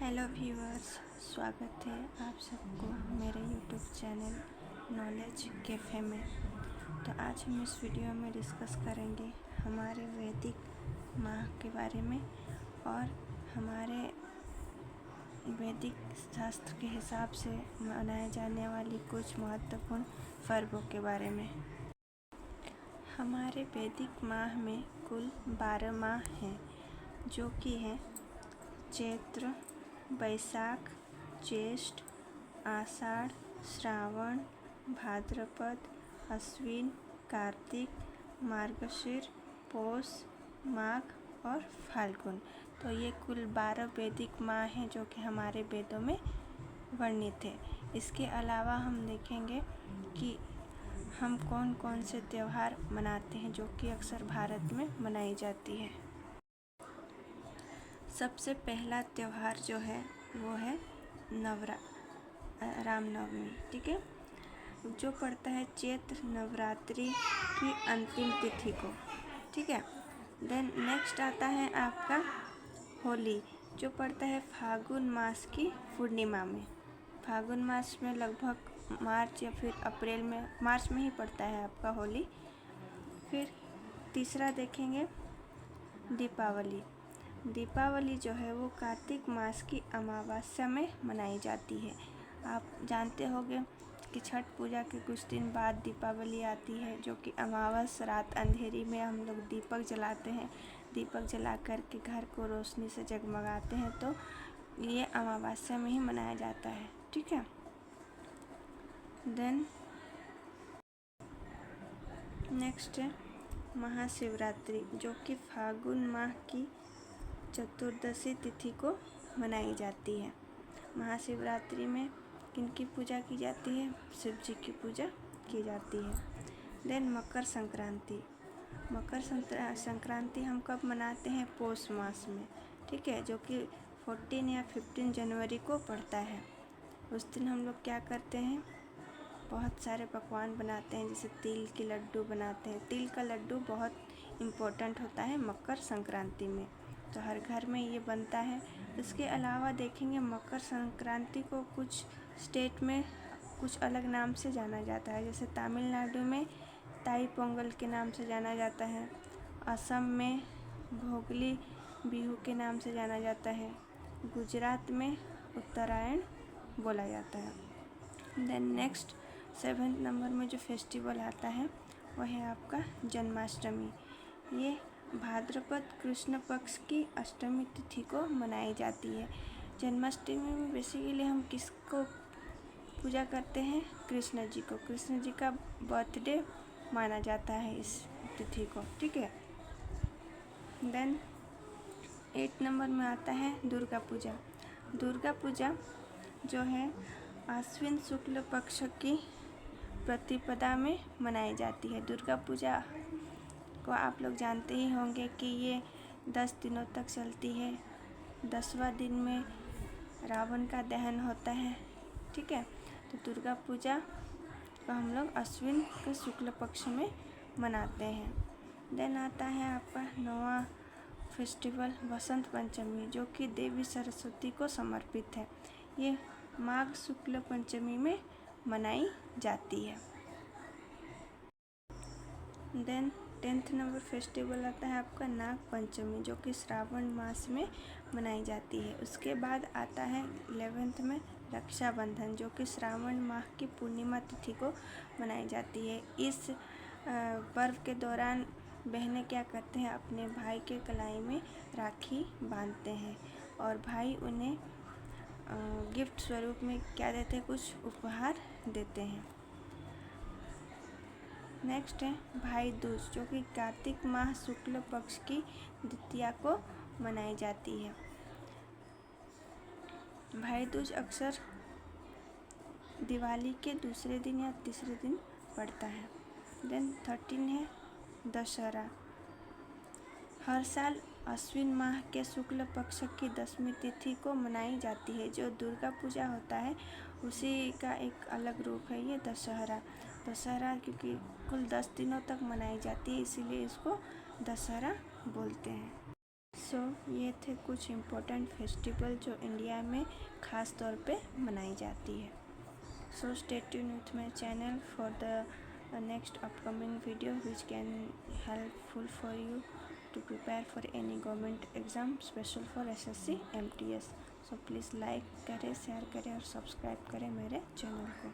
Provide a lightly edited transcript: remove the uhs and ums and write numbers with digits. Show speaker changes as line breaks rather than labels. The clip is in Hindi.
हेलो व्यूअर्स, स्वागत है आप सबको मेरे यूट्यूब चैनल नॉलेज कैफ़े में। तो आज हम इस वीडियो में डिस्कस करेंगे हमारे वैदिक माह के बारे में और हमारे वैदिक शास्त्र के हिसाब से मनाए जाने वाली कुछ महत्वपूर्ण पर्वों के बारे में। हमारे वैदिक माह में कुल 12 माह हैं, जो कि हैं चैत्र, बैसाख, ज्येष्ठ, आषाढ़, श्रावण, भाद्रपद, अश्विन, कार्तिक, मार्गशीर, पौष, माघ और फाल्गुन। तो ये कुल 12 वैदिक माह हैं जो कि हमारे वेदों में वर्णित है। इसके अलावा हम देखेंगे कि हम कौन कौन से त्यौहार मनाते हैं जो कि अक्सर भारत में मनाई जाती है। सबसे पहला त्यौहार जो है वो है रामनवमी, ठीक है, जो पड़ता है चैत्र नवरात्रि की अंतिम तिथि को, ठीक है। देन नेक्स्ट आता है आपका होली, जो पड़ता है फाल्गुन मास की पूर्णिमा में। फाल्गुन मास में लगभग मार्च या फिर अप्रैल में, मार्च में ही पड़ता है आपका होली। फिर तीसरा देखेंगे दीपावली। दीपावली जो है वो कार्तिक मास की अमावस्या में मनाई जाती है। आप जानते होंगे कि छठ पूजा के कुछ दिन बाद दीपावली आती है, जो कि अमावस्या रात अंधेरी में हम लोग दीपक जलाते हैं। दीपक जला कर के घर को रोशनी से जगमगाते हैं, तो ये अमावस्या में ही मनाया जाता है, ठीक है। देन नेक्स्ट है महाशिवरात्रि, जो कि फाल्गुन माह की चतुर्दशी तिथि को मनाई जाती है। महाशिवरात्रि में किनकी पूजा की जाती है? शिव जी की पूजा की जाती है। देन मकर संक्रांति। मकर संक्रांति हम कब मनाते हैं? पौष मास में, ठीक है, जो कि 14 या 15 जनवरी को पड़ता है। उस दिन हम लोग क्या करते हैं? बहुत सारे पकवान बनाते हैं, जैसे तिल के लड्डू बनाते हैं। तिल का लड्डू बहुत इम्पोर्टेंट होता है मकर संक्रांति में, तो हर घर में ये बनता है। इसके अलावा देखेंगे मकर संक्रांति को कुछ स्टेट में कुछ अलग नाम से जाना जाता है, जैसे तमिलनाडु में ताई पोंगल के नाम से जाना जाता है, असम में भोगली बिहू के नाम से जाना जाता है, गुजरात में उत्तरायण बोला जाता है। देन नेक्स्ट 7th नंबर में जो फेस्टिवल आता है वह है आपका जन्माष्टमी। ये भाद्रपद कृष्ण पक्ष की अष्टमी तिथि को मनाई जाती है। जन्माष्टमी में बेसिकली हम किसको पूजा करते हैं? कृष्ण जी को। कृष्ण जी का बर्थडे माना जाता है इस तिथि को, ठीक है। देन 8 नंबर में आता है दुर्गा पूजा। दुर्गा पूजा जो है आश्विन शुक्ल पक्ष की प्रतिपदा में मनाई जाती है। दुर्गा पूजा को आप लोग जानते ही होंगे कि ये 10 दिनों तक चलती है। 10वां दिन में रावण का दहन होता है, ठीक है। तो दुर्गा पूजा को हम लोग अश्विन के शुक्ल पक्ष में मनाते हैं। देन आता है आपका 9वां फेस्टिवल वसंत पंचमी, जो कि देवी सरस्वती को समर्पित है। ये माघ शुक्ल पंचमी में मनाई जाती है। देन 10th नंबर फेस्टिवल आता है आपका नाग पंचमी, जो कि श्रावण मास में मनाई जाती है। उसके बाद आता है 11th में रक्षाबंधन, जो कि श्रावण माह की पूर्णिमा तिथि को मनाई जाती है। इस पर्व के दौरान बहनें क्या करते हैं? अपने भाई के कलाई में राखी बांधते हैं और भाई उन्हें गिफ्ट स्वरूप में क्या देते हैं? कुछ उपहार देते हैं। नेक्स्ट है भाई दूज, जो कि कार्तिक माह शुक्ल पक्ष की द्वितीया को मनाई जाती है। भाई दूज अक्सर दिवाली के दूसरे दिन या तीसरे दिन पड़ता है। देन 13 है दशहरा। हर साल अश्विन माह के शुक्ल पक्ष की 10वीं तिथि को मनाई जाती है। जो दुर्गा पूजा होता है उसी का एक अलग रूप है ये दशहरा। दशहरा क्योंकि कुल 10 दिनों तक मनाई जाती है, इसीलिए इसको दशहरा बोलते हैं। सो ये थे कुछ इम्पोर्टेंट फेस्टिवल जो इंडिया में ख़ास तौर पे मनाई जाती है। So stay tune with my channel for the next upcoming video which can helpful for you to prepare for any government exam special for SSC MTS। so please like करें, शेयर करें और सब्सक्राइब करें मेरे चैनल को।